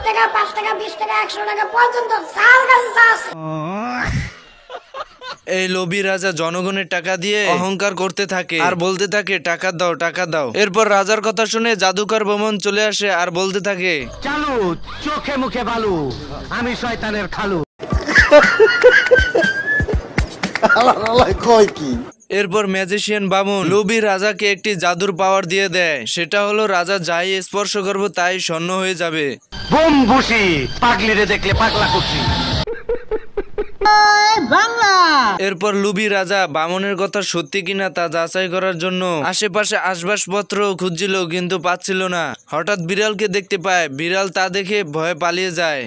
টাকা 5 টাকা 20 টাকা 100 টাকা পর্যন্ত যার কাছে যা আছে। এই লোভী রাজা জনগণের টাকা দিয়ে অহংকার করতে থাকে আর বলতে থাকে টাকা দাও টাকা দাও। এরপর রাজার কথা শুনে জাদুকর বামন চলে আসে আর বলতে থাকে চালু চোখে মুখে বালু, আমি শয়তানের খালু। এরপর ম্যাজিশিয়ান বামন লোভী রাজাকে একটি জাদুর পাওয়ার দিয়ে দেয়, সেটা হলো রাজা যাই স্পর্শ করবে তাই স্বর্ণ হয়ে যাবে। বুম ভুসি, পাগলিরে দেখলে পাগলা করছি। এরপর লোভী রাজা বামনের কথা সত্যি কিনা তা যাচাই করার জন্য আশেপাশে আসবাবপত্র খুঁজছিল কিন্তু পাচ্ছিল না। হঠাৎ বিড়ালকে দেখতে পায়, বিড়াল তা দেখে ভয়ে পালিয়ে যায়।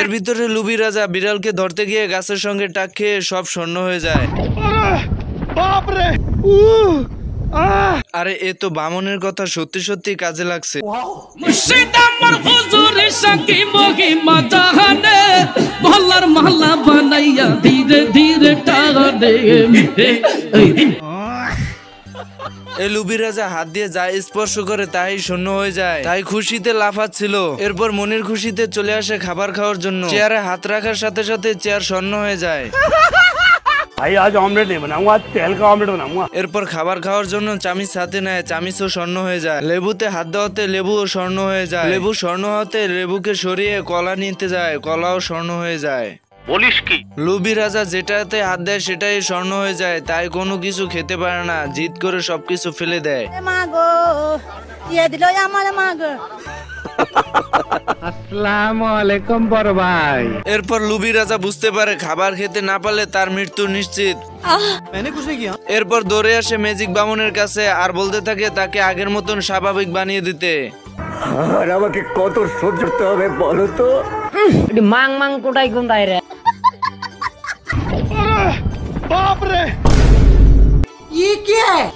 এর ভিতরে লোভী রাজা বিড়ালকে ধরতে গিয়ে গাছের সঙ্গে টাক খেয়ে সব স্বর্ণ হয়ে যায়। আরে এ তো বামনের কথা সত্যি সত্যি কাজে লাগছে। এই লোভী রাজা হাত দিয়ে যা স্পর্শ করে তাই শূন্য হয়ে যায়, তাই খুশিতে লাফাচ্ছিল। এরপর মনের খুশিতে চলে আসে খাবার খাওয়ার জন্য। চেয়ারে হাত রাখার সাথে সাথে চেয়ার স্বর্ণ হয়ে যায়। আজ অমলেট নেই বানাऊंगा, তেল কা অমলেট বানাऊंगा। এরপর খাবার খাওয়ার জন্য চামিচ হাতে নেয়, চামিচও স্বর্ণ হয়ে যায়। লেবুতে হাত দেওয়াতে লেবুও স্বর্ণ হয়ে যায়। লেবু স্বর্ণ হতে লেবুকে সরিয়ে কলা নিতে যায়, কলাও স্বর্ণ হয়ে যায়। বলিস কি? লোভী রাজা যেটাতে হাত দেয় সেটাই স্বর্ণ হয়ে যায়, তাই কোনো কিছু খেতে পারে না, জিদ করে সবকিছু ফেলে দেয়। আসসালামু আলাইকুম বড় ভাই। এরপর লোভী রাজা বুঝতে পারে খাবার খেতে না পারলে তার মৃত্যু নিশ্চিত। এরপর দৌড়ে আসে ম্যাজিক বামনের কাছে আর বলতে থাকে তাকে আগের মতন স্বাভাবিক বানিয়ে দিতে। আর আমাকে কত সহ্য করতে হবে বলো তো? মাং মাং কোটাই কোনটাই রে। बाप रे, ये क्या है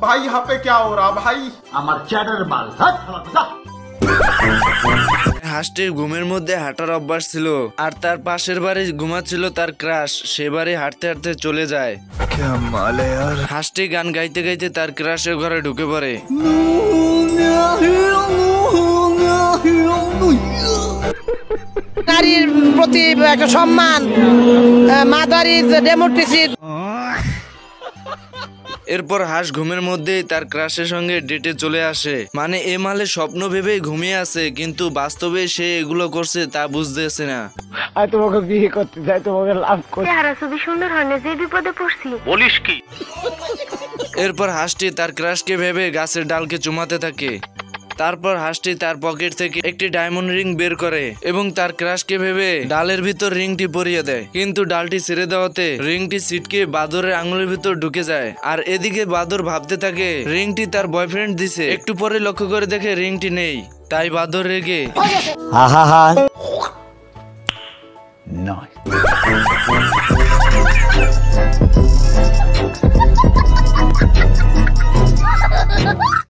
भाई? यहाँ पे क्या हो रहा भाई? আমার চ্যাটার বাল। হাঁসটির ঘুমের মধ্যে হাঁটার অভ্যাস ছিল আর তার পাশের বাড়ি ঘুমাচ্ছিল তার ক্রাশ। সে বাড়ি হাঁটতে হাঁটতে চলে যায়। হাঁসটি গান গাইতে গাইতে তার ক্রাশের ঘরে ঢুকে পড়ে। নারীর প্রতি একটা সম্মান, মাদার ইজ ডেমোক্রেসি। এরপর হাঁস ঘুমের মধ্যেই তার ক্রাশের সঙ্গে ডেটে চলে আসে। মানে এ মালে স্বপ্ন ভেবেই ঘুমিয়ে আছে, কিন্তু বাস্তবে সে এগুলো করছে তা বুঝতেছে না। আর তোমাকে বিয়ে করতে চাই, তোমাকে লাভ করতে। চেহারা খুবই সুন্দর হয় না, যে বিপদে পড়ছি। বলিস কি? এরপর হাঁসটি তার ক্রাশকে ভেবে গাছের ডালকে চুমাতে থাকে। তারপর হাঁসটি তার পকেট থেকে একটি ডায়মন্ড রিং বের করে এবং তার ক্রাশকে ভেবে ডালের ভিতর রিংটি পরিয়ে দেয়, কিন্তু ডালটি ছেড়ে দেওয়াতে রিংটি ছিটকে বাদরের আঙুলের ভিতর ঢুকে যায়। আর এদিকে বাদর ভাবতে থাকে রিংটি তার বয়ফ্রেন্ড দিছে। একটু পরে লক্ষ্য করে দেখে রিংটি নেই, তাই বাদর রেগে হা হা হা নয়।